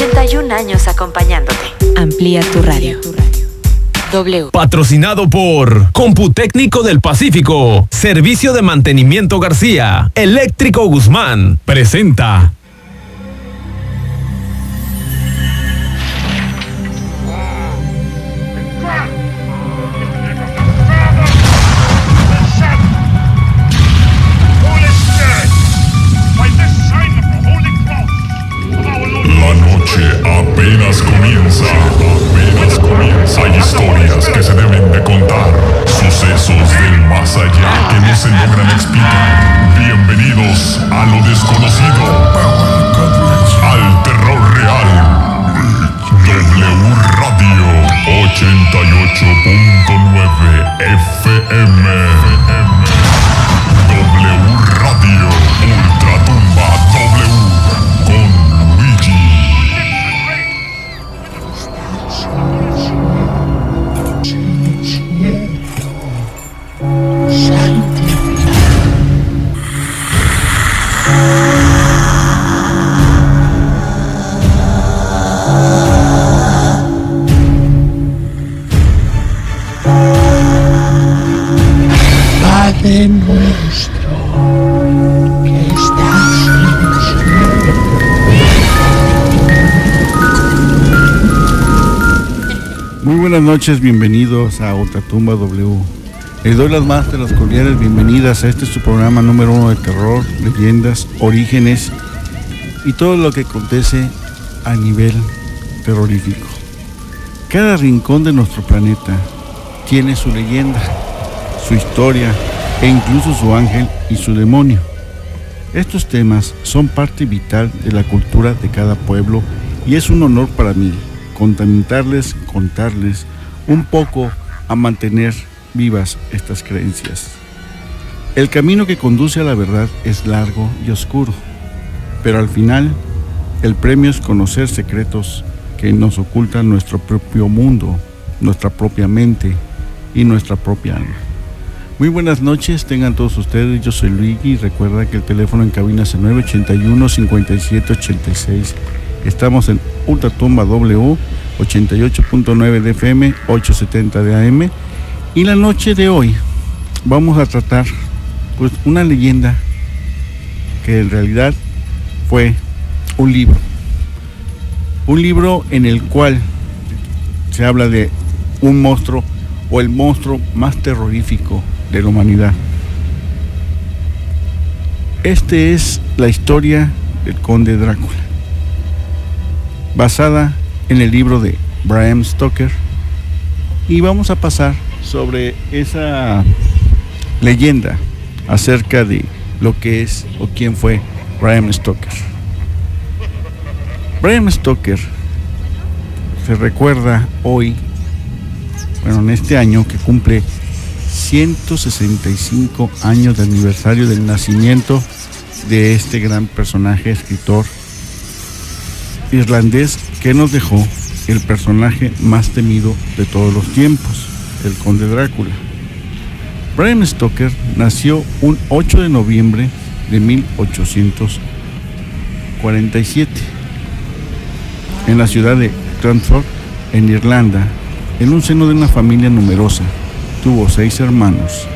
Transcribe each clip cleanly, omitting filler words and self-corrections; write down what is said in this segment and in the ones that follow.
81 años acompañándote. Amplía tu radio. W. Patrocinado por Computécnico del Pacífico, Servicio de Mantenimiento García, Eléctrico Guzmán, presenta. La noche apenas comienza. Hay historias que se deben de contar, sucesos del más allá que no se logran explicar. Bienvenidos a lo desconocido, al terror real. W Radio 88.9 FM. W Radio Ultratumba W con Luigi. Padre nuestro que estás en los cielos. Muy buenas noches, bienvenidos a Ultratumba W. Les doy las más de las cordiales bienvenidas a este su programa número 1 de terror, leyendas, orígenes y todo lo que acontece a nivel terrorífico. Cada rincón de nuestro planeta tiene su leyenda, su historia e incluso su ángel y su demonio. Estos temas son parte vital de la cultura de cada pueblo y es un honor para mí contarles un poco a mantener vivas estas creencias. El camino que conduce a la verdad es largo y oscuro, pero al final el premio es conocer secretos que nos ocultan nuestro propio mundo, nuestra propia mente y nuestra propia alma. Muy buenas noches, tengan todos ustedes, yo soy Luigi y recuerda que el teléfono en cabina es el 981-5786. Estamos en Ultratumba W, 88.9 de FM, 870 de AM. Y la noche de hoy vamos a tratar pues una leyenda que en realidad fue un libro. Un libro en el cual se habla de un monstruo o el monstruo más terrorífico de la humanidad. Este es la historia del Conde Drácula, basada en el libro de Bram Stoker, y vamos a pasar sobre esa leyenda acerca de lo que es o quién fue Bram Stoker. Bram Stoker se recuerda hoy, en este año que cumple 165 años de aniversario del nacimiento de este gran personaje, escritor irlandés que nos dejó el personaje más temido de todos los tiempos, el Conde Drácula. Bram Stoker nació un 8 de noviembre de 1847 en la ciudad de Clonfert, en Irlanda, en un seno de una familia numerosa. Tuvo 6 hermanos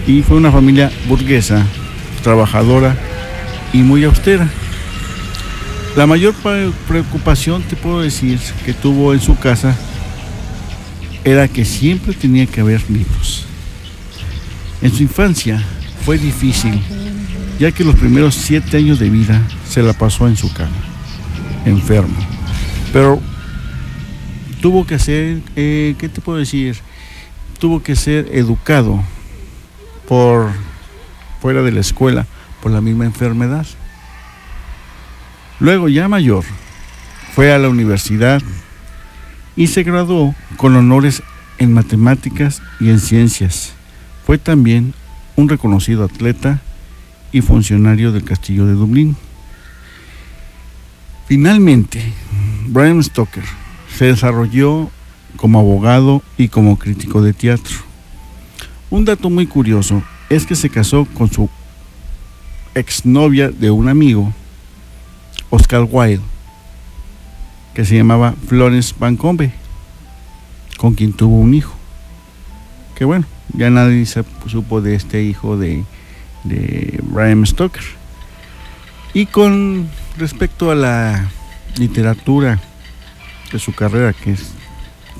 y fue una familia burguesa, trabajadora y muy austera. La mayor preocupación, te puedo decir, que tuvo en su casa era que siempre tenía que haber libros. En su infancia fue difícil, ya que los primeros 7 años de vida se la pasó en su cama, enfermo. Pero tuvo que ser, ¿qué te puedo decir? Tuvo que ser educado fuera de la escuela por la misma enfermedad. Luego, ya mayor, fue a la universidad y se graduó con honores en matemáticas y en ciencias. Fue también un reconocido atleta y funcionario del castillo de Dublín. Finalmente, Bram Stoker se desarrolló como abogado y como crítico de teatro. Un dato muy curioso es que se casó con su exnovia de un amigo, Oscar Wilde, que se llamaba Florence Bancombe, con quien tuvo un hijo. Que bueno, ya nadie supo de este hijo de Bram Stoker. Y con respecto a la literatura de su carrera, que es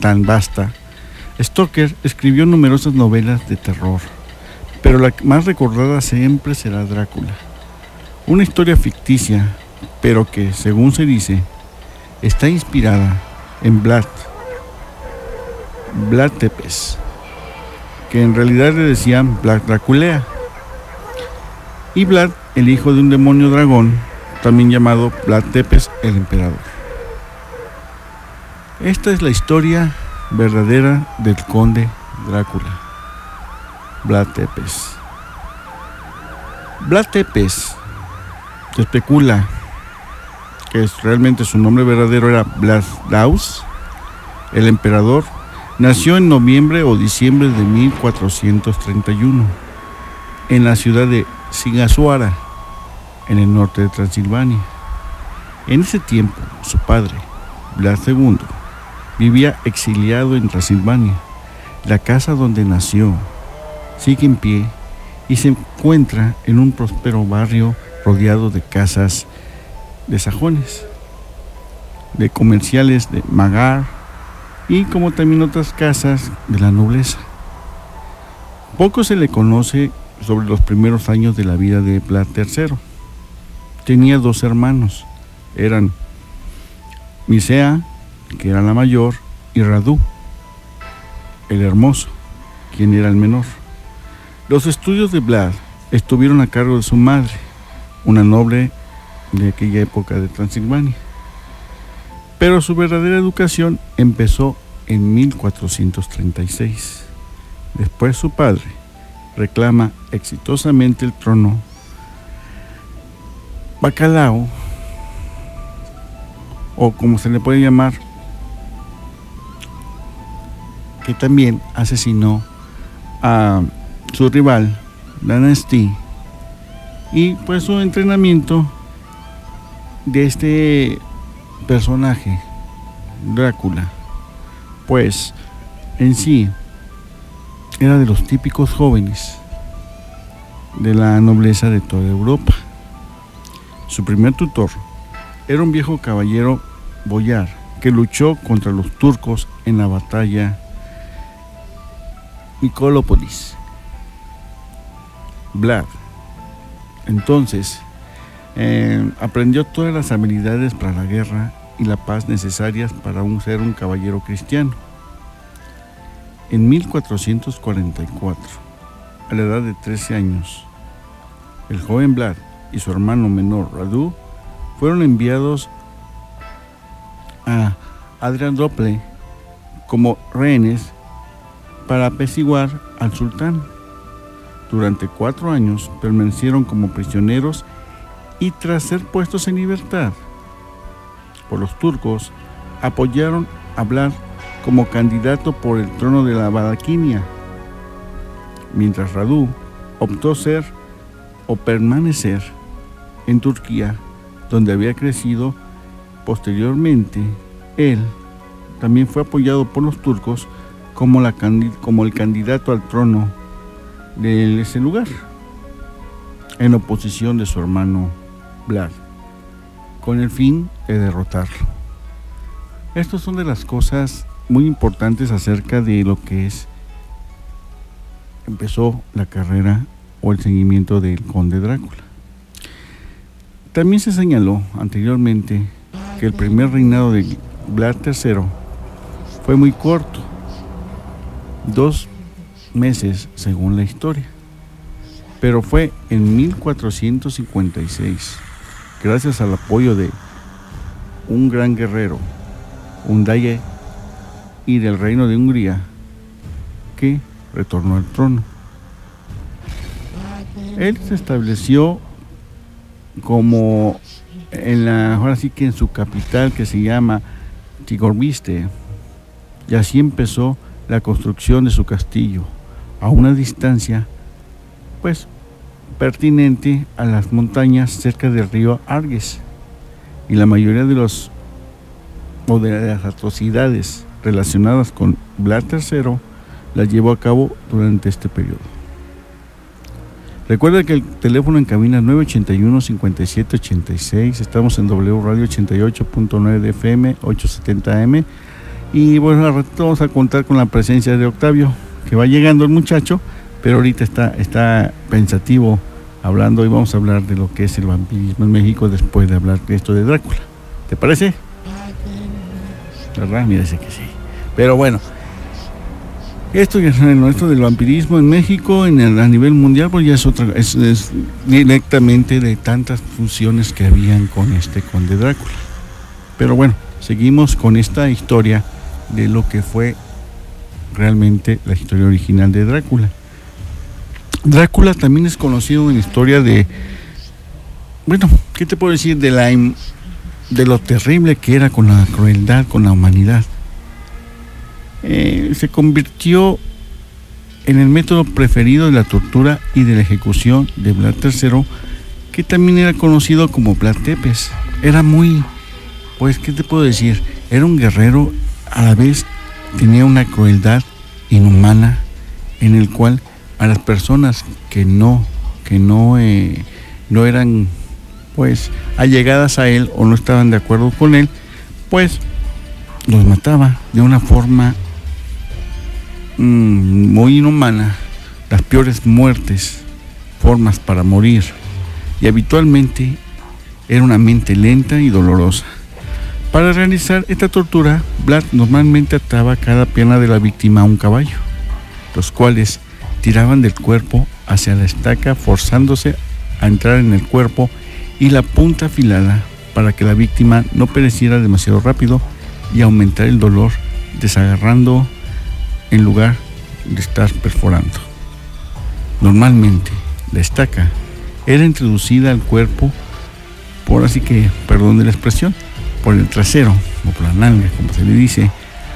tan vasta, Stoker escribió numerosas novelas de terror, pero la más recordada siempre será Drácula, una historia ficticia, pero que, según se dice, está inspirada en Vlad Tepes, que en realidad le decían Vlad Draculea, y Vlad, el hijo de un demonio dragón, también llamado Vlad Tepes el Emperador. Esta es la historia verdadera del conde Drácula, Vlad Tepes. Vlad Tepes, se especula que realmente su nombre verdadero era Vladaus el Emperador, nació en noviembre o diciembre de 1431 en la ciudad de Sigasuara, en el norte de Transilvania. En ese tiempo, su padre, Vlad II, vivía exiliado en Transilvania. La casa donde nació sigue en pie y se encuentra en un próspero barrio rodeado de casas de sajones, de comerciales de Magar y como también otras casas de la nobleza. Poco se le conoce sobre los primeros años de la vida de Vlad III. Tenía 2 hermanos, eran Misea, que era la mayor, y Radu, el hermoso, quien era el menor. Los estudios de Vlad estuvieron a cargo de su madre, una noble de aquella época de Transilvania. Pero su verdadera educación empezó en 1436. Después su padre reclama exitosamente el trono. Bacalao, o como se le puede llamar, que también asesinó a su rival, Dynasty, y pues su entrenamiento de este personaje, Drácula, pues en sí era de los típicos jóvenes de la nobleza de toda Europa. Su primer tutor era un viejo caballero boyar que luchó contra los turcos en la batalla Nicolópolis. Vlad entonces aprendió todas las habilidades para la guerra y la paz necesarias para ser un caballero cristiano. En 1444, a la edad de 13 años, el joven Vlad y su hermano menor Radu fueron enviados a Adrianople como rehenes para apaciguar al sultán. Durante 4 años permanecieron como prisioneros y tras ser puestos en libertad por los turcos, apoyaron a Vlad como candidato por el trono de la Valaquia, mientras Radu optó ser o permanecer en Turquía, donde había crecido. Posteriormente, él también fue apoyado por los turcos como el candidato al trono de ese lugar, en oposición de su hermano Vlad, con el fin de derrotarlo. Estas son de las cosas muy importantes acerca de lo que empezó la carrera o el seguimiento del conde Drácula. También se señaló anteriormente que el primer reinado de Vlad III fue muy corto, 2 meses según la historia, pero fue en 1456, gracias al apoyo de un gran guerrero, Hundaye, y del reino de Hungría, que retornó al trono. Él se estableció como ahora sí que en su capital, que se llama Tigorbiste, y así empezó la construcción de su castillo a una distancia pues pertinente a las montañas cerca del río Arges, y la mayoría de los o de las atrocidades relacionadas con Vlad III las llevó a cabo durante este periodo. Recuerda que el teléfono en cabina es 981-5786, estamos en W Radio 88.9 de FM, 870M, y bueno, al rato vamos a contar con la presencia de Octavio, que va llegando el muchacho, pero ahorita está pensativo hablando, y vamos a hablar de lo que es el vampirismo en México después de hablar de esto de Drácula. ¿Te parece? ¿Verdad? Mira, sé que sí. Pero bueno, esto del vampirismo en México, a nivel mundial, pues ya es directamente de tantas funciones que habían con este conde Drácula. Pero bueno, seguimos con esta historia de lo que fue realmente la historia original de Drácula. Drácula también es conocido en la historia de, bueno, ¿qué te puedo decir? De lo terrible que era con la crueldad, con la humanidad. Se convirtió en el método preferido de la tortura y de la ejecución de Vlad III, que también era conocido como Vlad Tepes. Era muy, pues, ¿qué te puedo decir? Era un guerrero, a la vez tenía una crueldad inhumana, en el cual a las personas que no eran, pues, allegadas a él o no estaban de acuerdo con él, pues los mataba de una forma muy inhumana, las peores muertes, formas para morir, y habitualmente era una mente lenta y dolorosa. Para realizar esta tortura, Vlad normalmente ataba cada pierna de la víctima a un caballo, los cuales tiraban del cuerpo hacia la estaca, forzándose a entrar en el cuerpo, y la punta afilada para que la víctima no pereciera demasiado rápido y aumentar el dolor, desagarrando en lugar de estar perforando. Normalmente la estaca era introducida al cuerpo por, así que, perdón de la expresión, por el trasero o por la nalga, como se le dice,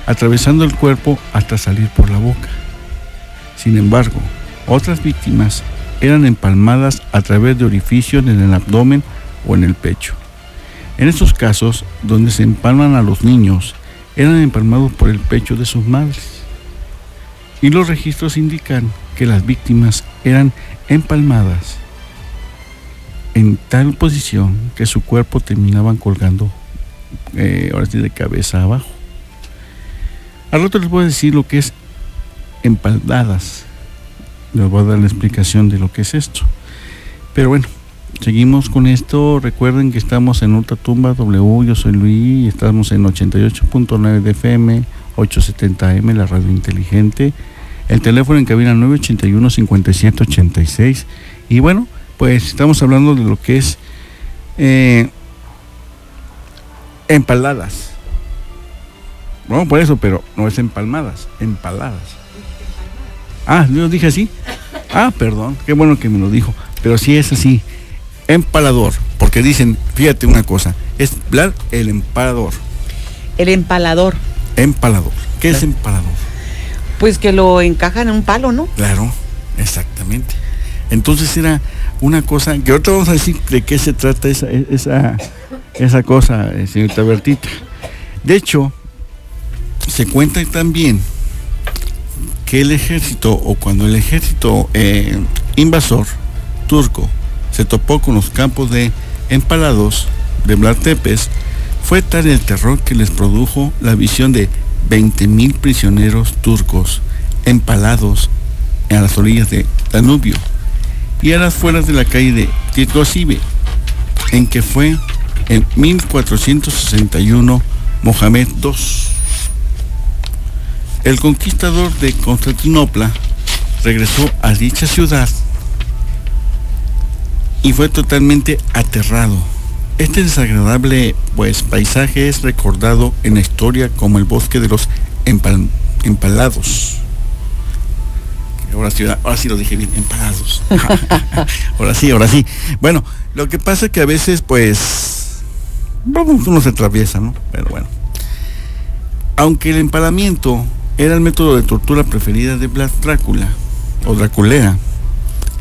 atravesando el cuerpo hasta salir por la boca. Sin embargo, otras víctimas eran empalmadas a través de orificios en el abdomen o en el pecho. En estos casos, donde se empalman a los niños, eran empalmados por el pecho de sus madres. Y los registros indican que las víctimas eran empalmadas en tal posición que su cuerpo terminaban colgando, ahora sí, de cabeza abajo. Al rato les voy a decir lo que es empaldadas. Les voy a dar la explicación de lo que es esto. Pero bueno, seguimos con esto. Recuerden que estamos en Ultratumba W, yo soy Luis, y estamos en 88.9 de FM, 870M, la radio inteligente. El teléfono en cabina 981-5786. Y bueno, pues estamos hablando de lo que es empaladas. Bueno, por eso, pero no es empalmadas, empaladas. Ah, yo dije así. Ah, perdón, qué bueno que me lo dijo. Pero sí es así, empalador, porque dicen, fíjate una cosa, es Vlad el empalador. El empalador. Empalador. ¿Qué es empalador? Pues que lo encajan en un palo, ¿no? Claro, exactamente. Entonces era una cosa, que ahorita vamos a decir de qué se trata esa cosa, señorita Bertita. De hecho, se cuenta también que el ejército, o cuando el ejército invasor turco se topó con los campos de empalados de Vlad Tepes, fue tal el terror que les produjo la visión de 20,000 prisioneros turcos empalados a las orillas de Danubio y a las afueras de la calle de Tirgosibe, en que fue en 1461 Mohamed II, el conquistador de Constantinopla, regresó a dicha ciudad y fue totalmente aterrado. Este desagradable, pues, paisaje es recordado en la historia como el bosque de los empalados. Ahora sí lo dije bien, empalados. Ahora sí. Bueno, lo que pasa es que a veces, pues, uno se atraviesa, ¿no? Pero bueno. Aunque el empalamiento era el método de tortura preferida de Vlad Drácula, o Draculea,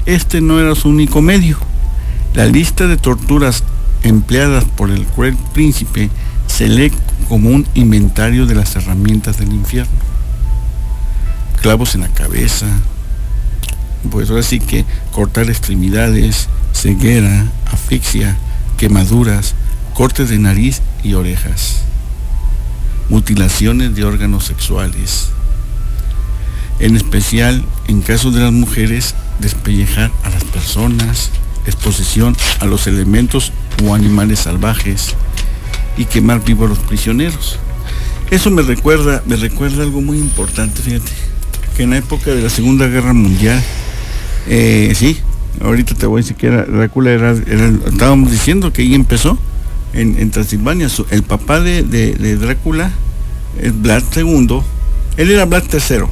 este no era su único medio. La lista de torturas empleadas por el cruel príncipe se lee como un inventario de las herramientas del infierno. Clavos en la cabeza, pues ahora sí que cortar extremidades, ceguera, asfixia, quemaduras, cortes de nariz y orejas, mutilaciones de órganos sexuales. En especial, en caso de las mujeres, despellejar a las personas, exposición a los elementos o animales salvajes y quemar vivos a los prisioneros. Eso me recuerda algo muy importante, fíjate, que en la época de la Segunda Guerra Mundial, sí, ahorita te voy a decir que Drácula estábamos diciendo que ahí empezó, en Transilvania. El papá de Drácula es Vlad II, él era Vlad III,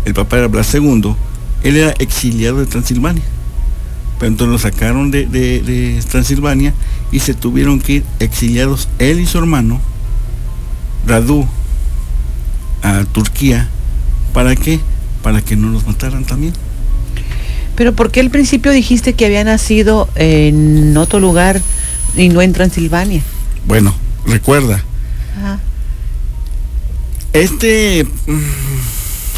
el papá era Vlad II, él era exiliado de Transilvania, pero entonces lo sacaron de Transilvania y se tuvieron que ir exiliados él y su hermano Radu a Turquía. ¿Para qué? Para que no los mataran también. Pero ¿por qué al principio dijiste que había nacido en otro lugar y no en Transilvania? Bueno, recuerda. Ajá.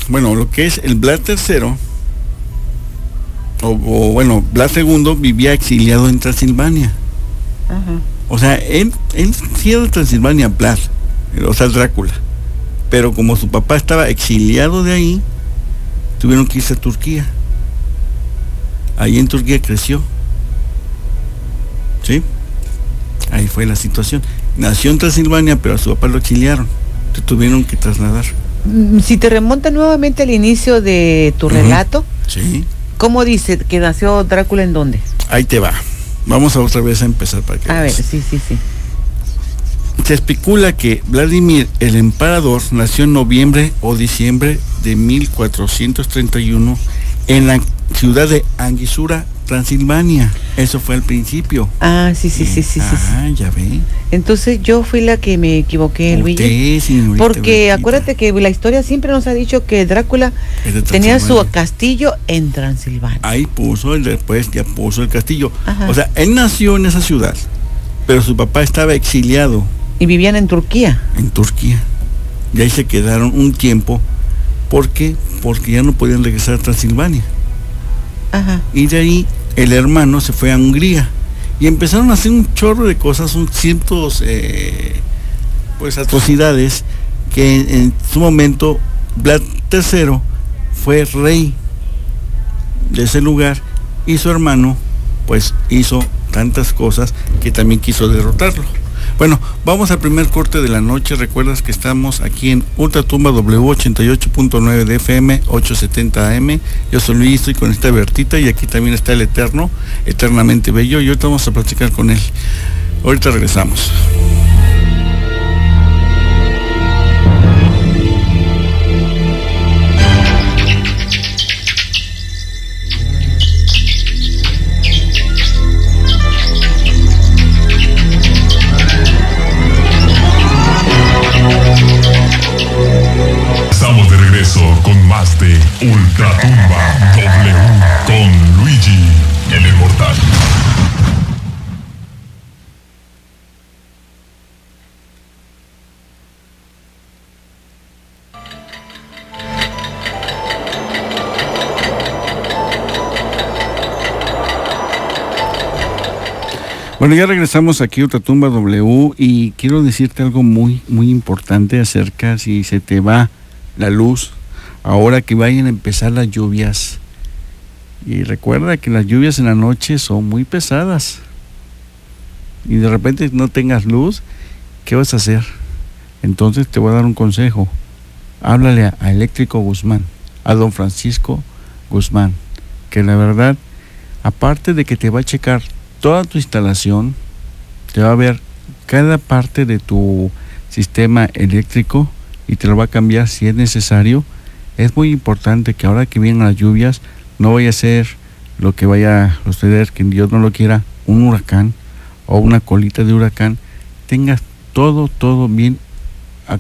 Bueno, lo que es el Vlad III, o Vlad II vivía exiliado en Transilvania. Ajá. O sea, él sí era de Transilvania, Vlad, o sea, Drácula. Pero como su papá estaba exiliado de ahí, tuvieron que irse a Turquía. Ahí en Turquía creció. ¿Sí? Ahí fue la situación. Nació en Transilvania, pero a su papá lo exiliaron. Se tuvieron que trasladar. Si te remonta nuevamente al inicio de tu relato, sí. ¿Cómo dice que nació Drácula en dónde? Ahí te va. Vamos a otra vez a empezar para que a veas. ver, sí. Se especula que Vladimir el Emperador nació en noviembre o diciembre de 1431 en la ciudad de Anguisura, Transilvania. Eso fue al principio. Ah, sí. Ah, ya ve. Entonces yo fui la que me equivoqué, Luigi. Señorita, porque Bertita, acuérdate que la historia siempre nos ha dicho que Drácula tenía su castillo en Transilvania. Ahí puso, después ya puso el castillo. Ajá. O sea, él nació en esa ciudad, pero su papá estaba exiliado. Y vivían en Turquía. En Turquía. Y ahí se quedaron un tiempo. ¿Por qué? Porque ya no podían regresar a Transilvania. Ajá. Y de ahí el hermano se fue a Hungría. Y empezaron a hacer un chorro de cosas, cientos atrocidades, que en su momento Vlad III fue rey de ese lugar y su hermano pues hizo tantas cosas que también quiso derrotarlo. Bueno, vamos al primer corte de la noche. Recuerdas que estamos aquí en Ultratumba W88.9 de FM, 870 AM. Yo soy Luis, estoy con esta Bertita y aquí también está el Eterno, eternamente bello, y ahorita vamos a platicar con él. Ahorita regresamos. Estamos de regreso con más de Ultratumba W con Luigi, el Inmortal. Bueno, ya regresamos aquí a Ultratumba W y quiero decirte algo muy, muy importante acerca si se te va la luz ahora que vayan a empezar las lluvias. Y recuerda que las lluvias en la noche son muy pesadas. Y de repente no tengas luz, ¿qué vas a hacer? Entonces te voy a dar un consejo. Háblale a Eléctrico Guzmán, a don Francisco Guzmán, que la verdad, aparte de que te va a checar toda tu instalación, te va a ver cada parte de tu sistema eléctrico y te lo va a cambiar si es necesario. Es muy importante que ahora que vienen las lluvias no vaya a ser lo que vaya a suceder, que Dios no lo quiera, un huracán o una colita de huracán. Tengas todo bien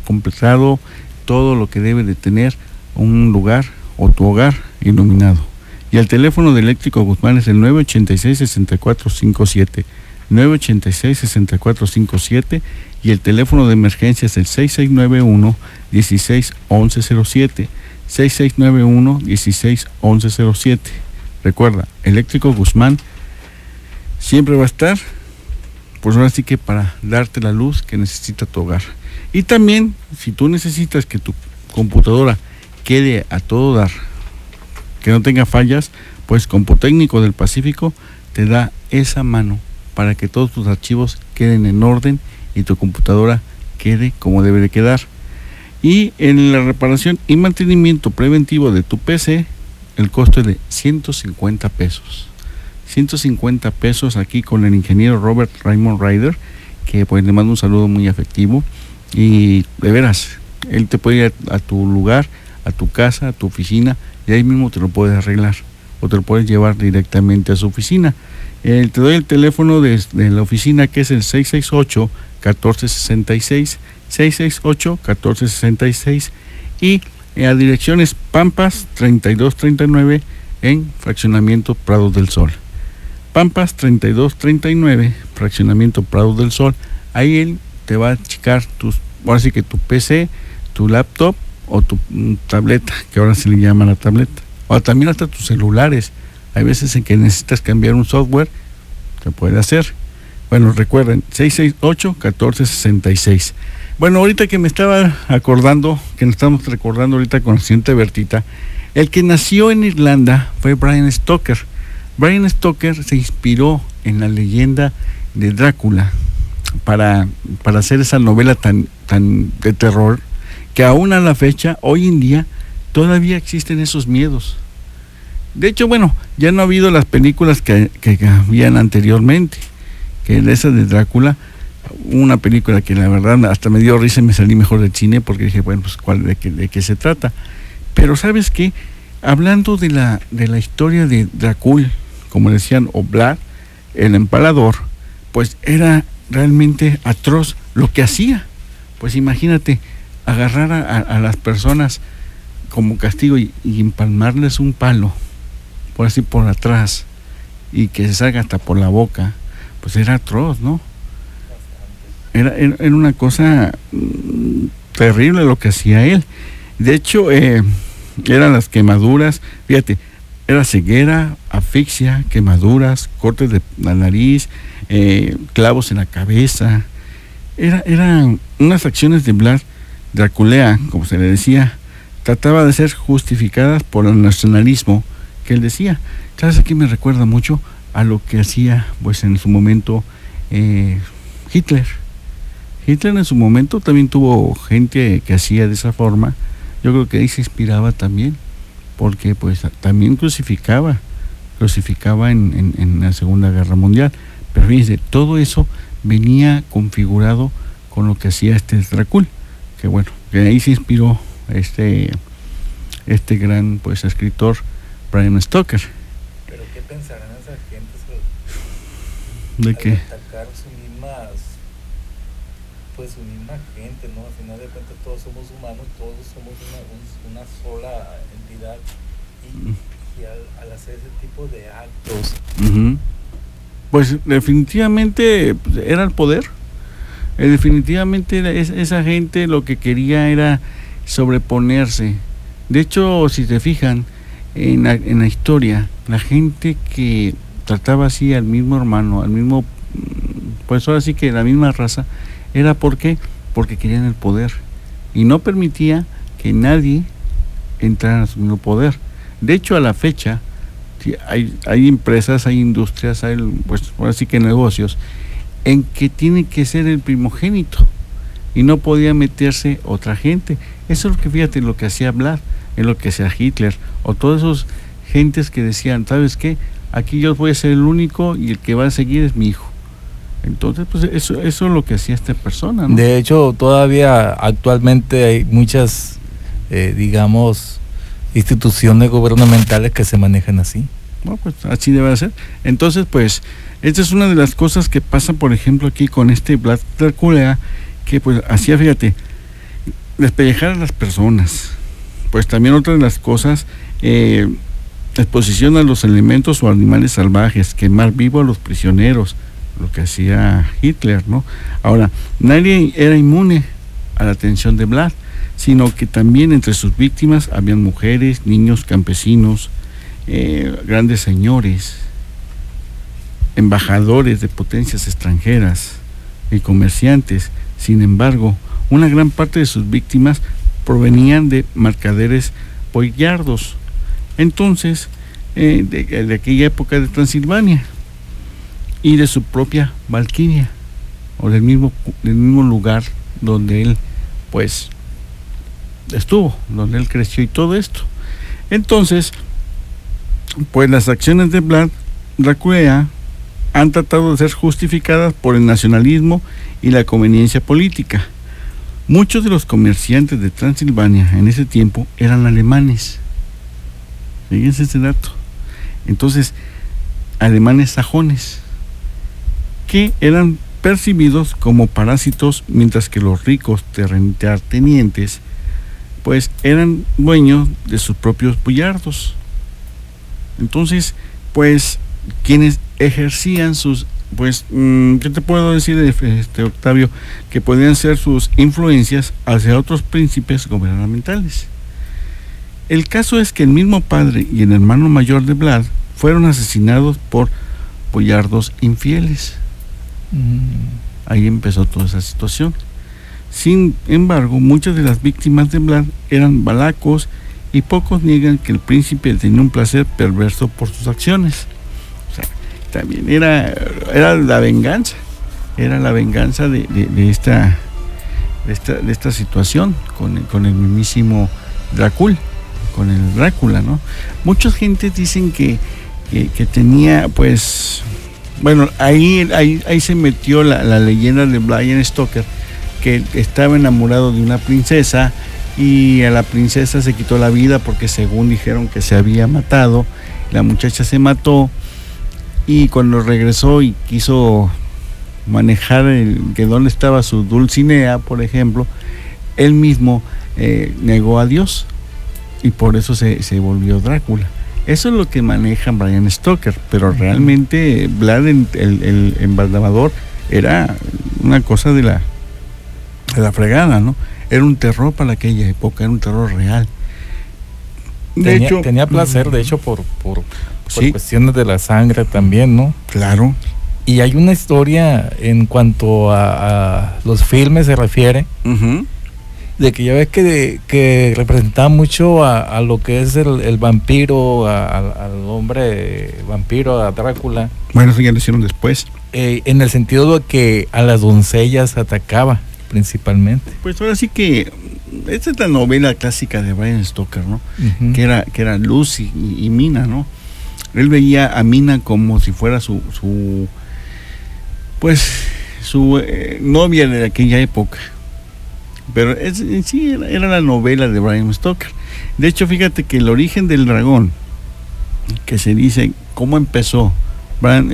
completado, todo lo que debe de tener un lugar o tu hogar iluminado. Y el teléfono de Eléctrico Guzmán es el 986-6457, 986-6457, y el teléfono de emergencia es el 6691-161107, 6691-161107. Recuerda, Eléctrico Guzmán siempre va a estar, pues ahora sí que para darte la luz que necesita tu hogar. Y también, si tú necesitas que tu computadora quede a todo dar, que no tenga fallas, pues Computécnico del Pacífico te da esa mano para que todos tus archivos queden en orden y tu computadora quede como debe de quedar. Y en la reparación y mantenimiento preventivo de tu PC, el costo es de 150 pesos. 150 pesos aquí con el ingeniero Robert Raymond Ryder, que pues le mando un saludo muy afectivo. Y de veras, él te puede ir a tu lugar, a tu casa, a tu oficina, y ahí mismo te lo puedes arreglar o te lo puedes llevar directamente a su oficina. Te doy el teléfono de la oficina, que es el 668-1466, 668-1466, y a direcciones Pampas 3239 en Fraccionamiento Prados del Sol. Pampas 3239, Fraccionamiento Prados del Sol. Ahí él te va a checar ahora sí que tu PC, tu laptop o tu tableta, que ahora se le llama la tableta, o también hasta tus celulares. Hay veces en que necesitas cambiar un software, se puede hacer. Bueno, recuerden, 668-1466. Bueno, ahorita que me estaba acordando, que nos estamos recordando ahorita con la señorita Bertita, el que nació en Irlanda fue Bram Stoker. Bram Stoker se inspiró en la leyenda de Drácula para hacer esa novela tan de terror, que aún a la fecha, hoy en día, todavía existen esos miedos. De hecho, bueno, ya no ha habido las películas que habían anteriormente, que de esa de Drácula, una película que la verdad hasta me dio risa y me salí mejor del cine, porque dije, bueno, pues de qué se trata. Pero ¿sabes qué? Hablando de la historia de Drácula, como decían, o Vlad, el empalador, pues era realmente atroz lo que hacía. Pues imagínate, agarrar a las personas como castigo y empalmarles un palo, por así por atrás, y que se salga hasta por la boca, pues era atroz, ¿no? Era una cosa terrible lo que hacía él. De hecho, eran las quemaduras, fíjate, era ceguera, asfixia, quemaduras, cortes de la nariz, clavos en la cabeza. Eran unas acciones de Vlad Draculea, como se le decía, trataba de ser justificadas por el nacionalismo que él decía. ¿Sabes? Aquí me recuerda mucho a lo que hacía, pues en su momento, Hitler. Hitler en su momento también tuvo gente que hacía de esa forma. Yo creo que ahí se inspiraba también, porque pues también crucificaba en la Segunda Guerra Mundial. Pero fíjense, todo eso venía configurado con lo que hacía Drácula, que bueno, que ahí se inspiró este gran pues escritor Bram Stoker. Pero ¿qué pensarán esas gentes ¿de qué? Atacar su misma gente, ¿no? Al final de cuentas todos somos humanos, todos somos una sola entidad, y al hacer ese tipo de actos, pues definitivamente era el poder. Definitivamente esa gente lo que quería era sobreponerse. De hecho, si se fijan en la historia, la gente que trataba así al mismo hermano, al mismo, pues ahora sí que la misma raza, era porque querían el poder y no permitía que nadie entrara a su mismo poder. De hecho, a la fecha hay empresas, hay industrias, hay pues ahora sí que negocios en que tiene que ser el primogénito y no podía meterse otra gente. Eso es lo que, fíjate, lo que hacía Vlad, es lo que hacía Hitler, o todas esas gentes que decían, ¿sabes qué? Aquí yo voy a ser el único y el que va a seguir es mi hijo. Entonces, pues eso es lo que hacía esta persona, ¿no? De hecho, todavía actualmente hay muchas, digamos, instituciones gubernamentales que se manejan así. Bueno, pues así debe ser. Entonces, pues, esta es una de las cosas que pasa, por ejemplo, aquí con Vlad Drácula, que pues hacía, fíjate, despellejar a las personas. Pues también otra de las cosas, exposición a los elementos o animales salvajes, quemar vivo a los prisioneros, lo que hacía Hitler, ¿no? Ahora, nadie era inmune a la atención de Vlad, sino que también entre sus víctimas habían mujeres, niños, campesinos, grandes señores, embajadores de potencias extranjeras y comerciantes. Sin embargo, una gran parte de sus víctimas provenían de mercaderes boyardos, entonces de aquella época de Transilvania y de su propia Valquiria, o del mismo lugar donde él pues estuvo, donde él creció y todo esto. Entonces, pues las acciones de Vlad Dracula han tratado de ser justificadas por el nacionalismo y la conveniencia política. Muchos de los comerciantes de Transilvania en ese tiempo eran alemanes. Fíjense este dato. Entonces, alemanes sajones, que eran percibidos como parásitos, mientras que los ricos terratenientes pues eran dueños de sus propios boyardos. Entonces, pues quienes ejercían sus, pues, ¿qué te puedo decir, Octavio? Que podían ser sus influencias hacia otros príncipes gubernamentales. El caso es que el mismo padre y el hermano mayor de Vlad fueron asesinados por boyardos infieles. Ahí empezó toda esa situación. Sin embargo, muchas de las víctimas de Vlad eran valacos y pocos niegan que el príncipe tenía un placer perverso por sus acciones. O sea, también era la venganza, de esta situación con el mismísimo Drácula, ¿no? Muchas gentes dicen que tenía, pues, bueno, ahí se metió la leyenda de Bram Stoker, que estaba enamorado de una princesa y a la princesa se quitó la vida porque según dijeron que se había matado. La muchacha se mató y cuando regresó y quiso manejar que dónde estaba su Dulcinea, por ejemplo, él mismo negó a Dios y por eso se volvió Drácula. Eso es lo que maneja Bram Stoker, pero realmente Vlad el embadavador era una cosa de la fregada, ¿no? Era un terror para aquella época, era un terror real. Tenía placer, de hecho, por sí, cuestiones de la sangre también, ¿no? Claro. Y hay una historia en cuanto a los filmes se refiere, de que ya ves que representaba mucho a lo que es el vampiro, al hombre vampiro, a Drácula. Bueno, eso ya lo hicieron después. En el sentido de que a las doncellas atacaba principalmente. Pues ahora sí que esta es la novela clásica de Bram Stoker, ¿no? Que era Lucy y Mina, ¿no? Él veía a Mina como si fuera su novia de aquella época. Pero en sí era la novela de Bram Stoker. De hecho, fíjate que el origen del dragón, que se dice cómo empezó Vlad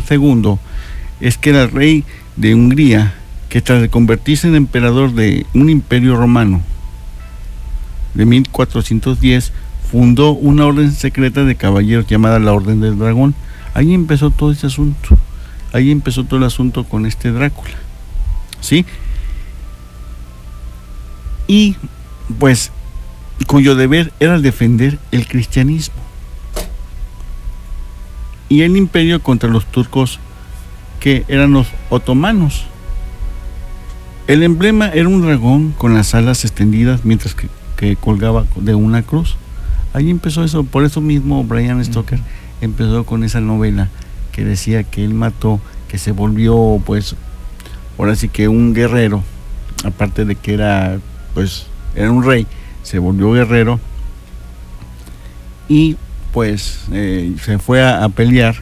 II, es que era el rey de Hungría, que tras de convertirse en emperador de un imperio romano de 1410, fundó una orden secreta de caballeros llamada la Orden del Dragón. Ahí empezó todo ese asunto. Ahí empezó todo el asunto con este Drácula, ¿sí? Y pues cuyo deber era defender el cristianismo y el imperio contra los turcos, que eran los otomanos. El emblema era un dragón con las alas extendidas mientras que colgaba de una cruz. Ahí empezó eso. Por eso mismo Bram Stoker empezó con esa novela que decía que él mató, que se volvió, pues, ahora sí que un guerrero, aparte de que era un rey, se volvió guerrero y pues se fue a pelear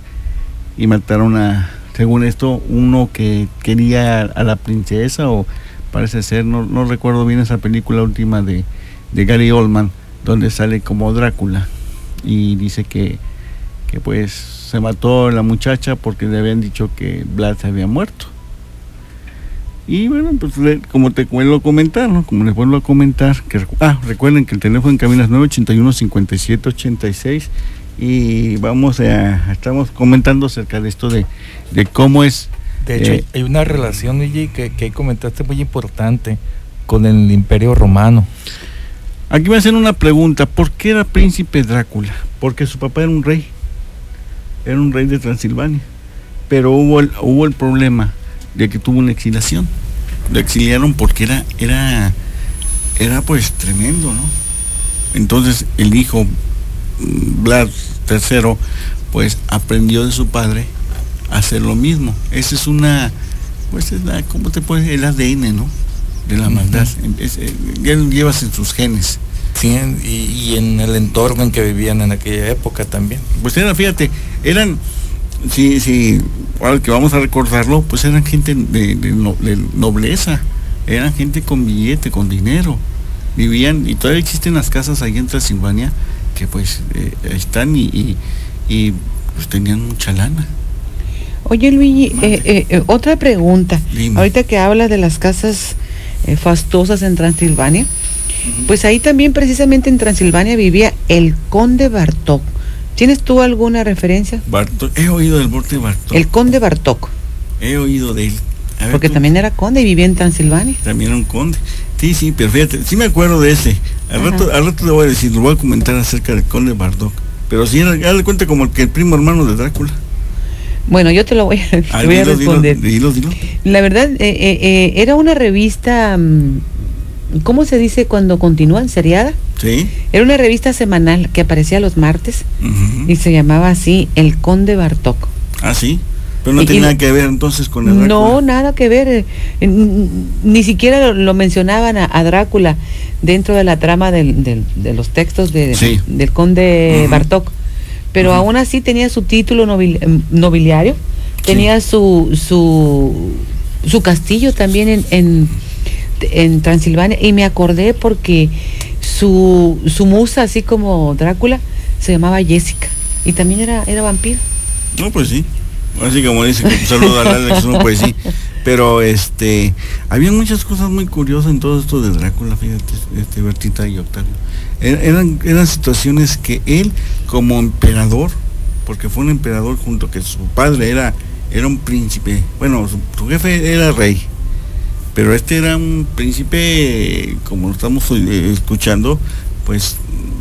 y mataron según esto, uno que quería a la princesa, o parece ser, no recuerdo bien esa película última de Gary Oldman, donde sale como Drácula y dice que pues se mató la muchacha porque le habían dicho que Vlad se había muerto. Y bueno, pues como te vuelvo a comentar, ¿no? Como les vuelvo a comentar, recuerden que el teléfono en cabina es 981-5786 y estamos comentando acerca de esto de cómo es. De hecho, hay una relación, Luigi, que comentaste muy importante con el Imperio Romano. Aquí me hacen una pregunta: ¿por qué era príncipe Drácula? Porque su papá era un rey de Transilvania, pero hubo el problema de que tuvo una exilación. Lo exiliaron porque era pues tremendo, ¿no? Entonces el hijo Vlad III pues aprendió de su padre a hacer lo mismo. Esa es ¿cómo te puedes? El ADN, ¿no? De la maldad. Ya lo llevas en sus genes. Sí, y en el entorno en que vivían en aquella época también. Pues eran, sí, ahora que vamos a recordarlo, pues eran gente de nobleza, eran gente con billete, con dinero. Vivían, y todavía existen las casas ahí en Transilvania que pues están y pues tenían mucha lana. Oye, Luigi, otra pregunta. Dime. Ahorita que hablas de las casas fastuosas en Transilvania, pues ahí también precisamente en Transilvania vivía el conde Bartók. ¿Tienes tú alguna referencia? Bartók, he oído del Borte Bartók. El conde Bartók. He oído de él. A ver, porque también era conde y vivía en Transilvania. También era un conde. Sí, pero fíjate, sí me acuerdo de ese. Al rato le voy a decir, lo voy a comentar acerca del conde Bartók. Pero sí, dale cuenta como el primo hermano de Drácula. Bueno, yo te lo voy a responder. Dilo. La verdad, era una revista, ¿cómo se dice cuando continúan? ¿Seriada? Sí. Era una revista semanal que aparecía los martes y se llamaba así, El Conde Bartók. Ah, sí. Pero no tenía nada que ver entonces con el Drácula. No, nada que ver. Ni siquiera lo mencionaban a Drácula dentro de la trama de los textos del Conde Bartók. Pero aún así tenía su título nobiliario, tenía su castillo también en Transilvania, y me acordé porque su musa, así como Drácula, se llamaba Jessica, y también era vampiro. No, pues sí, así como dice, un saludo a Alex, no, pues sí, pero había muchas cosas muy curiosas en todo esto de Drácula, fíjate, Bertita y Octavio. Eran situaciones que él, como emperador, porque fue un emperador junto que su padre era un príncipe, bueno, su jefe era rey, pero era un príncipe, como lo estamos escuchando, pues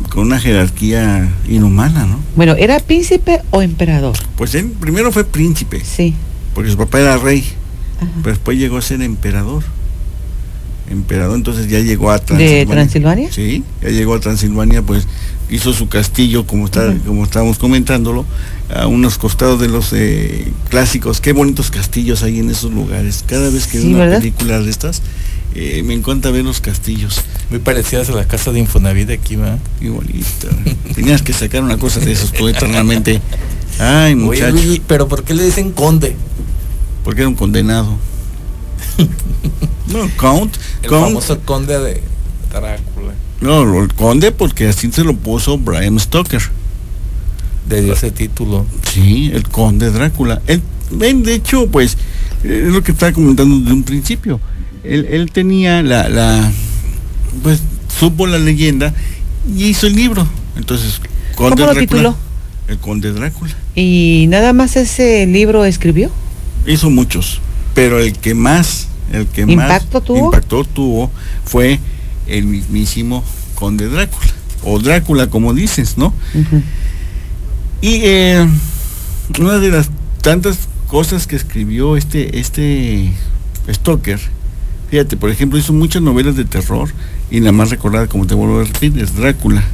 con una jerarquía inhumana, ¿no? Bueno, ¿era príncipe o emperador? Pues él primero fue príncipe, sí, porque su papá era rey, pero después llegó a ser emperador, entonces ya llegó a Transilvania. ¿De Transilvania? Sí, ya llegó a Transilvania, pues hizo su castillo, como estábamos comentándolo, a unos costados de los clásicos. Qué bonitos castillos hay en esos lugares. Cada vez que veo una película de estas, me encanta ver los castillos. Muy parecidas a la casa de Infonavit de aquí, ¿verdad? Qué bonito. Tenías que sacar una cosa de esos tú eternamente. Ay, muchacho. Oye, pero ¿por qué le dicen conde? Porque era un condenado. No, el famoso conde de Drácula. No, el conde porque así se lo puso Bram Stoker. Le dio ese título. Sí, el conde Drácula. De hecho, pues, es lo que estaba comentando desde un principio. Él tenía pues, supo la leyenda y hizo el libro. Entonces, ¿cómo lo tituló? El conde Drácula. ¿Y nada más ese libro escribió? Hizo muchos, pero el que más impacto tuvo fue el mismísimo conde Drácula, o Drácula como dices, ¿no? Y una de las tantas cosas que escribió este Stoker, fíjate, por ejemplo, hizo muchas novelas de terror, y la más recordada, como te vuelvo a repetir, es Drácula,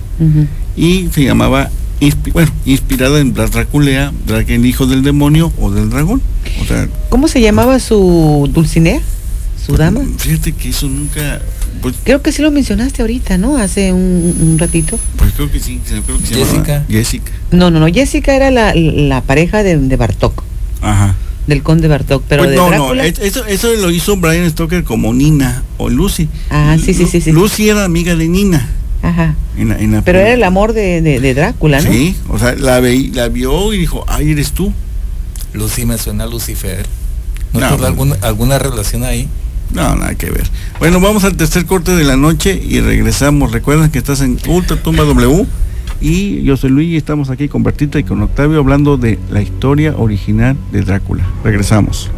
y se llamaba inspirada en Vlad Drácula, el hijo del demonio o del dragón. O sea, ¿cómo se llamaba su Dulcinea? ¿Su dama? Fíjate que eso nunca... Pues, creo que sí lo mencionaste ahorita, ¿no? Hace un ratito. Pues creo que sí, creo que se llamaba Jessica. No, Jessica era la pareja de Bartók. Ajá. Del conde Bartók, pero pues de Drácula... Eso lo hizo Bram Stoker como Nina o Lucy. Ah, sí. Lucy era amiga de Nina. Ajá. Pero era el amor de Drácula, ¿no? Sí, o sea, la vio y dijo, ay, eres tú. Lucy me suena a Lucifer. ¿No tuvo alguna relación ahí? No, nada que ver. Bueno, vamos al tercer corte de la noche y regresamos. Recuerden que estás en Ultratumba W Y yo soy Luis y estamos aquí con Bertita y con Octavio hablando de la historia original de Drácula. Regresamos.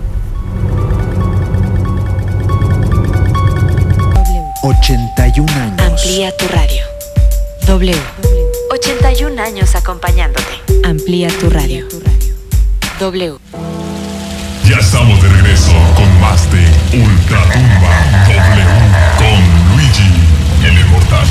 81 años. Amplía tu radio. W. 81 años acompañándote. Amplía tu radio. W. Ya estamos de regreso con más de Ultratumba W con Luigi, el Inmortal.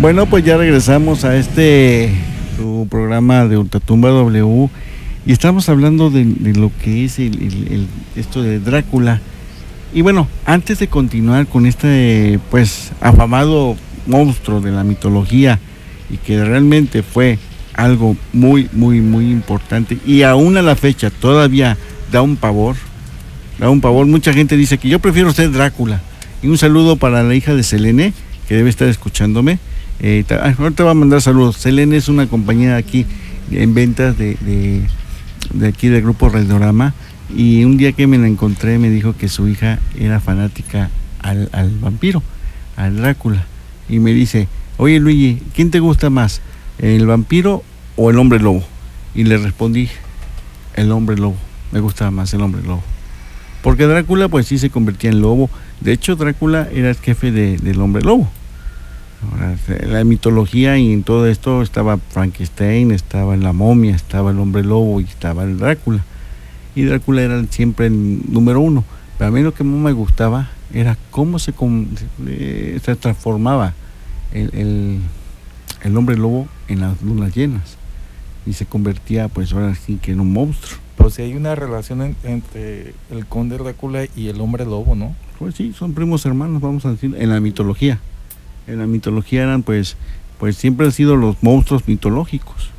Bueno, pues ya regresamos a su programa de Ultratumba W y estamos hablando de lo que es esto de Drácula. Y bueno, antes de continuar con este pues afamado monstruo de la mitología y que realmente fue algo muy importante y aún a la fecha todavía da un pavor. Mucha gente dice que yo prefiero ser Drácula. Y un saludo para la hija de Selene, que debe estar escuchándome. Ahorita va a mandar saludos. Selene es una compañía aquí en ventas de aquí del grupo Radiorama, y un día que me la encontré me dijo que su hija era fanática al vampiro, al Drácula, y me dice: oye Luigi, ¿quién te gusta más, el vampiro o el hombre lobo? Y le respondí: el hombre lobo, me gusta más el hombre lobo, porque Drácula pues sí se convertía en lobo. De hecho Drácula era el jefe del hombre lobo. Ahora, la mitología y en todo esto estaba Frankenstein, estaba la momia, estaba el hombre lobo y estaba el Drácula. Y Drácula era siempre el número uno. Pero a mí lo que más me gustaba era cómo se transformaba el hombre lobo en las lunas llenas. Y se convertía pues ahora sí que en un monstruo. Pero si hay una relación entre el conde Drácula y el hombre lobo, ¿no? Pues sí, son primos hermanos, vamos a decir, en la mitología. En la mitología eran pues siempre han sido los monstruos mitológicos.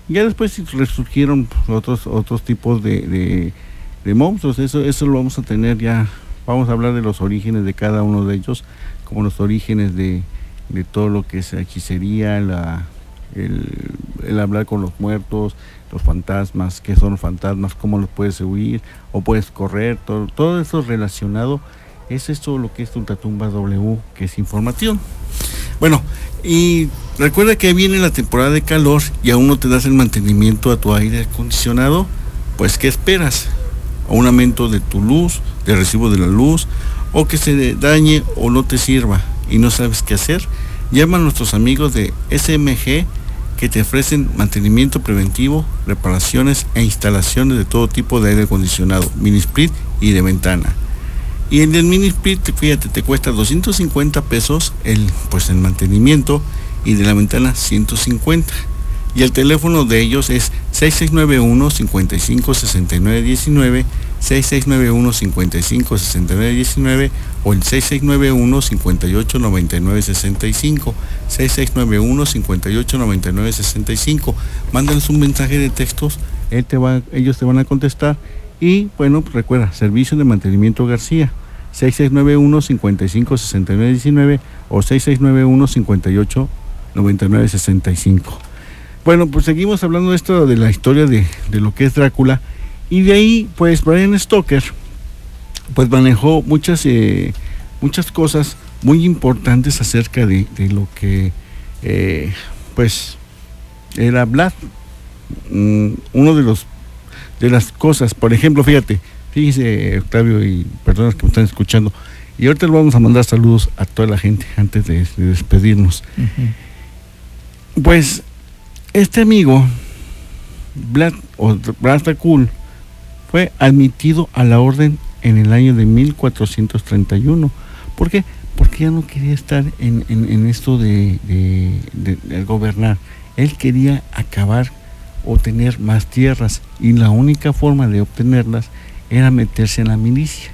Ya después resurgieron otros tipos de monstruos. Eso lo vamos a tener ya. Vamos a hablar de los orígenes de cada uno de ellos, como los orígenes de todo lo que es la hechicería, el hablar con los muertos, los fantasmas, qué son los fantasmas, cómo los puedes huir o puedes correr, todo eso relacionado. Es esto lo que es Ultratumba W, que es información. Bueno, y recuerda que viene la temporada de calor y aún no te das el mantenimiento a tu aire acondicionado. Pues ¿qué esperas? ¿A un aumento de tu luz, de recibo de la luz, o que se dañe o no te sirva y no sabes qué hacer? Llama a nuestros amigos de SMG, que te ofrecen mantenimiento preventivo, reparaciones e instalaciones de todo tipo de aire acondicionado, mini split y de ventana. Y el del mini split, fíjate, te cuesta 250 pesos el mantenimiento, y de la ventana 150. Y el teléfono de ellos es 6691-556919, 6691-556919 o el 6691-589965, 6691-589965. Mándales un mensaje de textos, ellos te van a contestar. Y bueno, pues recuerda, Servicio de Mantenimiento García, 6691-556919 o 6691-589965. Bueno, pues seguimos hablando de esto, de la historia de lo que es Drácula. Y de ahí, pues Bram Stoker pues manejó muchas cosas muy importantes acerca de lo que pues era Vlad. Uno de las cosas, por ejemplo, fíjese Octavio y personas que me están escuchando, y ahorita le vamos a mandar saludos a toda la gente antes de despedirnos. Uh-huh. Pues este amigo Vlad Dracul fue admitido a la orden en el año de 1431. ¿Por qué? Porque ya no quería estar en esto de gobernar. Él quería acabar o tener más tierras, y la única forma de obtenerlas era meterse en la milicia.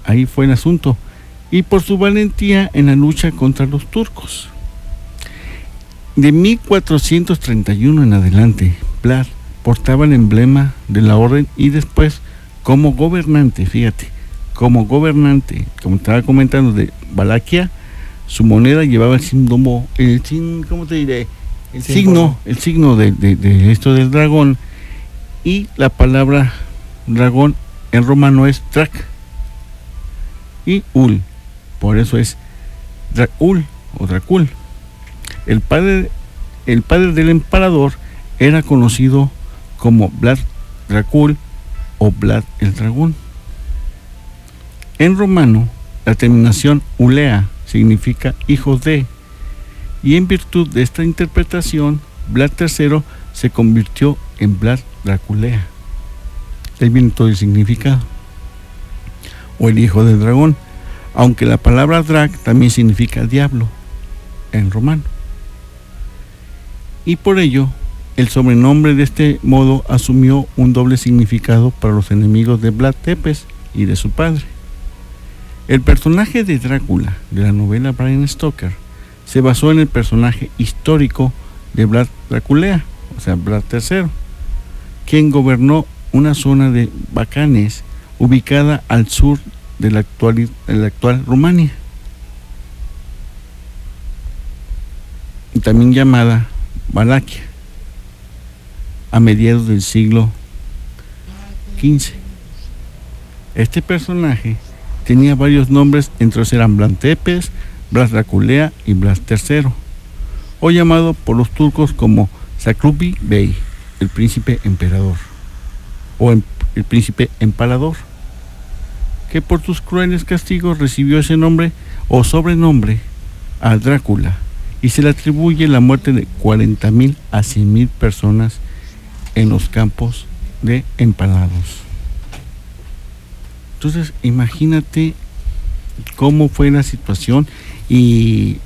Ahí fue el asunto. y por su valentía en la lucha contra los turcos. De 1431 en adelante, Vlad portaba el emblema de la orden y después como gobernante, fíjate, como estaba comentando, de Valaquia, su moneda llevaba el signo de esto del dragón, y la palabra dragón en romano es Drak y Ul, por eso es Dracul o Dracul. El padre del emperador era conocido como Vlad Dracul o Vlad el dragón. En romano, la terminación ulea significa hijos de, y en virtud de esta interpretación, Vlad III se convirtió en Vlad Draculea. Ahí viene todo el significado, o el hijo del dragón, aunque la palabra Drac también significa diablo en romano. Y por ello, el sobrenombre de este modo asumió un doble significado para los enemigos de Vlad Tepes y de su padre. El personaje de Drácula de la novela Bram Stoker se basó en el personaje histórico de Vlad Draculea, o sea, Vlad III, quien gobernó una zona de Balcanes ubicada al sur de la actual Rumania, y también llamada Valaquia, a mediados del siglo XV. Este personaje tenía varios nombres, entre ellos eran Vlad Tepes, Vlad Draculea y Vlad III, o llamado por los turcos como Saklubi Bey, el príncipe emperador, o el príncipe empalador, que por sus crueles castigos recibió ese nombre o sobrenombre a Drácula, y se le atribuye la muerte de 40,000 a 100,000 personas en los campos de empalados. Entonces, imagínate cómo fue la situación y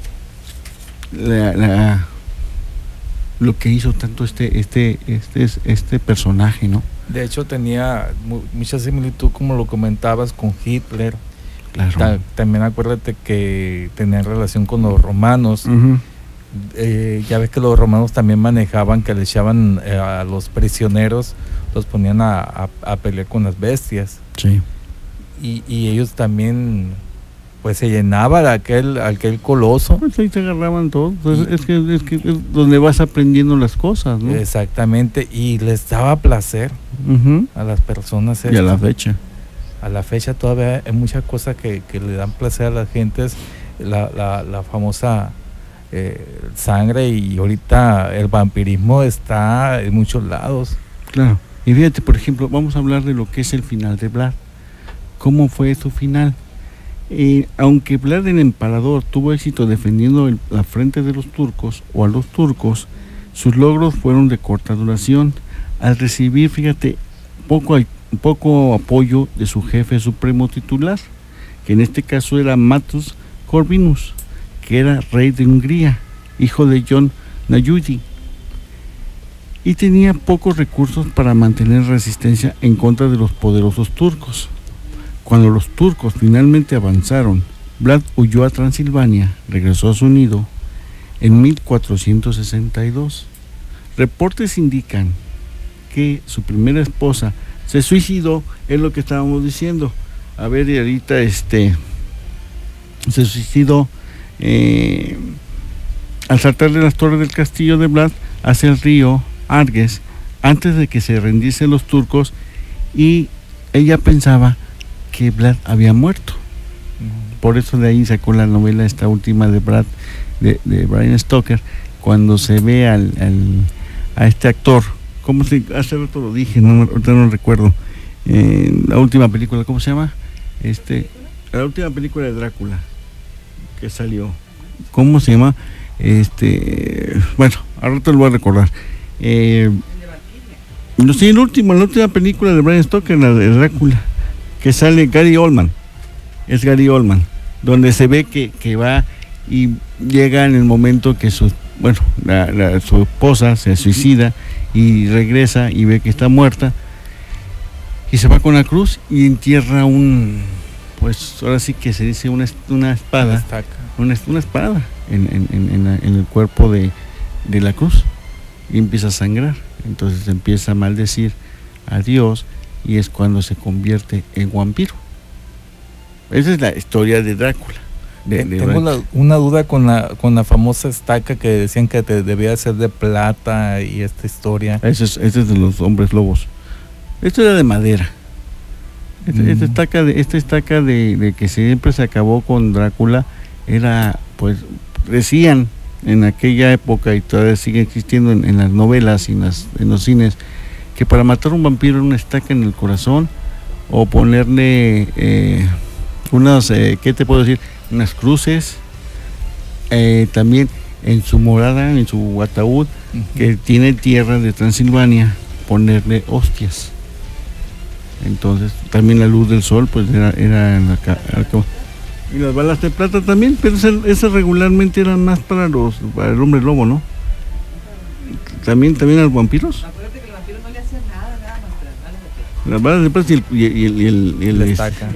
lo que hizo tanto este personaje, ¿no? De hecho, tenía mucha similitud, como lo comentabas, con Hitler. Claro. También acuérdate que tenía relación con los romanos. Uh-huh. Ya ves que los romanos también manejaban que le echaban a los prisioneros, los ponían a pelear con las bestias. Sí. Y ellos también, pues, se llenaba de aquel coloso. Pues ahí te agarraban todo. Entonces, es que es donde vas aprendiendo las cosas, ¿no? Exactamente, y les daba placer, uh-huh, a las personas. Y a la fecha. A la fecha todavía hay muchas cosas que le dan placer a las gentes. La famosa sangre, y ahorita el vampirismo está en muchos lados. Claro. Y fíjate, por ejemplo, vamos a hablar de lo que es el final de Vlad. ¿Cómo fue su final? Aunque Vlad el Empalador tuvo éxito defendiendo la frente de los turcos o a los turcos, sus logros fueron de corta duración, al recibir, fíjate, poco apoyo de su jefe supremo titular, que en este caso era Matus Corvinus, que era rey de Hungría, hijo de John Nayudi, y tenía pocos recursos para mantener resistencia en contra de los poderosos turcos. Cuando los turcos finalmente avanzaron, Vlad huyó a Transilvania, regresó a su nido en 1462. Reportes indican que su primera esposa se suicidó, es lo que estábamos diciendo. A ver, y ahorita se suicidó al saltar de las torres del castillo de Vlad hacia el río Arges, antes de que se rendiesen los turcos, y ella pensaba que Vlad había muerto. Por eso de ahí sacó la novela esta última de Bram Stoker, cuando se ve a este actor, ¿cómo hace rato lo dije? Ahorita no recuerdo. La última película, ¿cómo se llama? La última película de Drácula que salió, ¿cómo se llama? Bueno, al rato lo voy a recordar. No sé, la última película de Bram Stoker, la de Drácula, que sale Gary Oldman, es Gary Oldman, donde se ve que va y llega en el momento que su esposa se suicida y regresa y ve que está muerta, y se va con la cruz y entierra pues ahora sí que se dice una espada, una espada en el cuerpo de la cruz, y empieza a sangrar. Entonces empieza a maldecir a Dios, y es cuando se convierte en vampiro. Esa es la historia de Drácula. Tengo una duda con la famosa estaca que decían que debía ser de plata, y esta historia. Ese es de los hombres lobos. Esto era de madera. Esta estaca de que siempre se acabó con Drácula era, pues, decían en aquella época, y todavía sigue existiendo en las novelas y en los cines, que para matar a un vampiro era una estaca en el corazón, o ponerle unas, ¿qué te puedo decir? Unas cruces, también en su morada, en su ataúd, que tiene tierra de Transilvania, ponerle hostias. Entonces también la luz del sol pues era en la y las balas de plata también, pero esas regularmente eran más para el hombre lobo, ¿no? También a los vampiros. Acuérdate que el vampiro no le hacía nada más, las balas de plata y la estaca.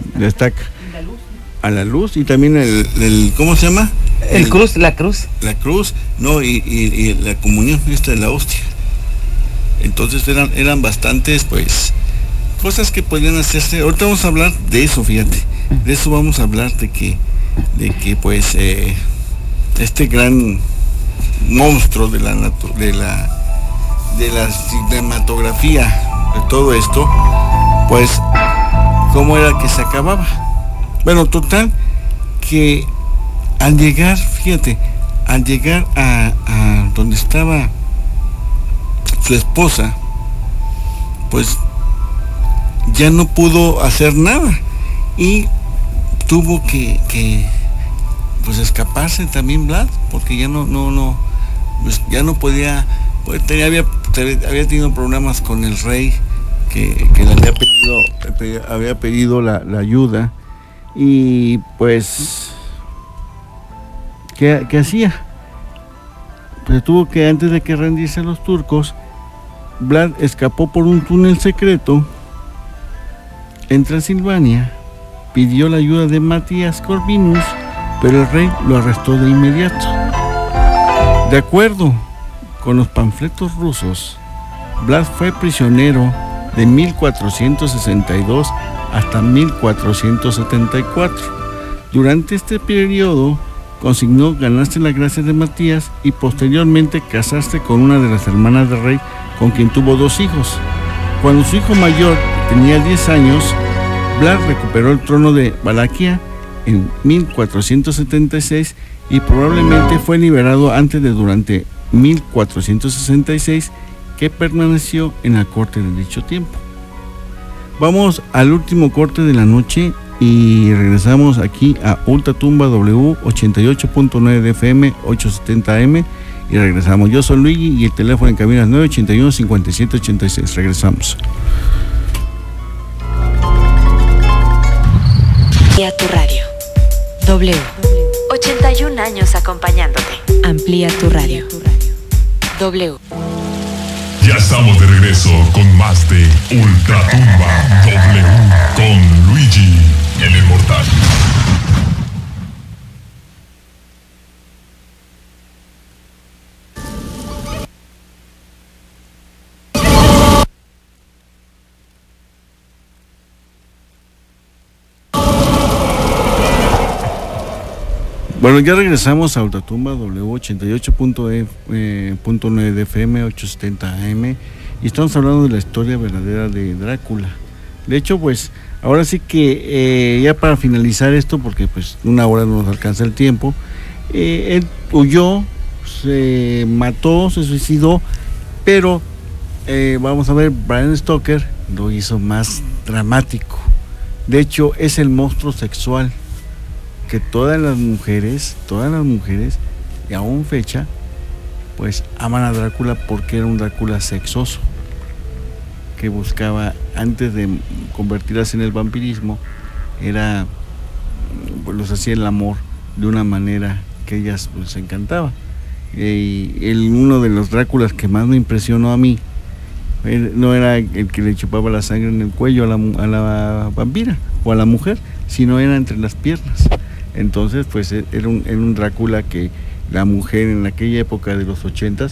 La luz. A la luz, y también el ¿cómo se llama? La cruz. La cruz, no, y la comunión, esta de la hostia. Entonces eran bastantes, pues, cosas que podían hacerse. Ahorita vamos a hablar de eso, fíjate. De eso vamos a hablar, de que pues este gran monstruo de la cinematografía, de todo esto, pues cómo era que se acababa. Bueno, total, que al llegar a donde estaba su esposa, pues ya no pudo hacer nada, y tuvo que pues escaparse también Vlad, porque ya no pues ya no podía, pues había tenido problemas con el rey, que le había pedido la ayuda, y pues ¿qué hacía? Pues tuvo que, antes de que rendirse a los turcos, Vlad escapó por un túnel secreto en Transilvania, pidió la ayuda de Matías Corvinus, pero el rey lo arrestó de inmediato. De acuerdo con los panfletos rusos, Vlad fue prisionero de 1462 hasta 1474. Durante este periodo consignó ganarse la gracia de Matías y posteriormente casarse con una de las hermanas del rey, con quien tuvo 2 hijos. Cuando su hijo mayor tenía 10 años, Vlad recuperó el trono de Valaquia en 1476 y probablemente fue liberado antes de durante 1466, que permaneció en la corte de dicho tiempo. Vamos al último corte de la noche y regresamos aquí a Ultratumba W 88.9 de FM 870M y regresamos. Yo soy Luigi y el teléfono en cabina es 981-5786. Regresamos. Y a tu radio. W. 81 años acompañándote. Amplía tu radio. W. Ya estamos de regreso con más de Ultratumba W con Luigi, el Inmortal. Bueno, ya regresamos a Ultratumba W 88.9 de FM 870 AM y estamos hablando de la historia verdadera de Drácula. De hecho, pues ahora sí que ya para finalizar esto, porque pues una hora no nos alcanza el tiempo, él huyó, se mató, se suicidó, pero vamos a ver, Bram Stoker lo hizo más dramático. De hecho, es el monstruo sexual que todas las mujeres, y aún fecha, pues aman a Drácula, porque era un Drácula sexoso, que buscaba, antes de convertirse en el vampirismo, pues los hacía el amor de una manera que ellas les encantaba. Y uno de los Dráculas que más me impresionó a mí, no era el que le chupaba la sangre en el cuello a la vampira o a la mujer, sino era entre las piernas. Entonces, pues era un Drácula que la mujer en aquella época de los 80s,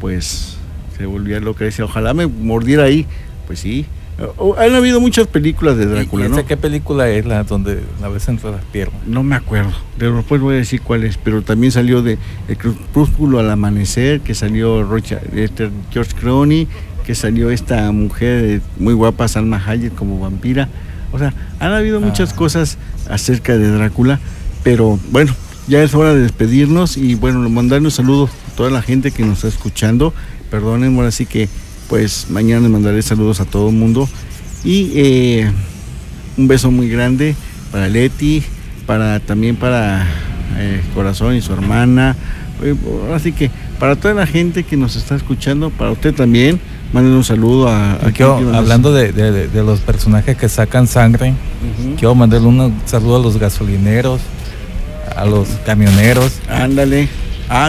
pues se volvía loca, decía, ojalá me mordiera ahí. Pues sí, han habido muchas películas de Drácula, ¿no? ¿Qué película es la donde la ves entre las piernas? No me acuerdo, pero después voy a decir cuál es, pero también salió de El crepúsculo al amanecer, que salió George Clooney, que salió esta mujer muy guapa, Salma Hayek, como vampira. O sea, han habido muchas cosas acerca de Drácula, pero bueno, ya es hora de despedirnos y bueno, mandarle un saludo a toda la gente que nos está escuchando. Perdonen, ahora sí que pues mañana les mandaré saludos a todo el mundo y un beso muy grande para Leti, también para Corazón y su hermana, así que para toda la gente que nos está escuchando, para usted también, manden un saludo hablando de los personajes que sacan sangre, quiero mandarle un saludo a los gasolineros, a los camioneros. Ándale.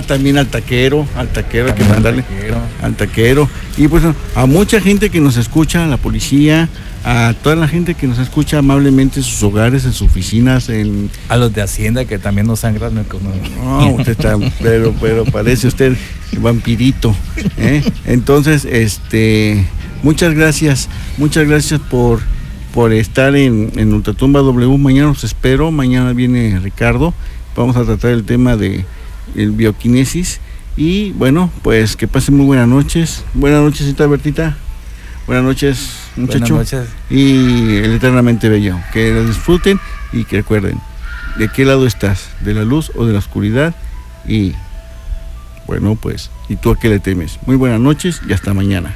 También al taquero, hay que mandarle al taquero. Y pues a mucha gente que nos escucha, a la policía, a toda la gente que nos escucha amablemente en sus hogares, en sus oficinas, a los de Hacienda que también nos sangran la economía. No, usted está, pero parece usted vampirito, ¿eh? Entonces, muchas gracias por estar en Ultratumba W. Mañana los espero, mañana viene Ricardo, vamos a tratar el tema de el bioquinesis y bueno, pues que pasen muy buenas noches, señorita Bertita, buenas noches, muchacho. Buenas noches. Y el eternamente bello, que lo disfruten y que recuerden de qué lado estás, de la luz o de la oscuridad, y bueno, pues, ¿y tú a qué le temes? Muy buenas noches y hasta mañana.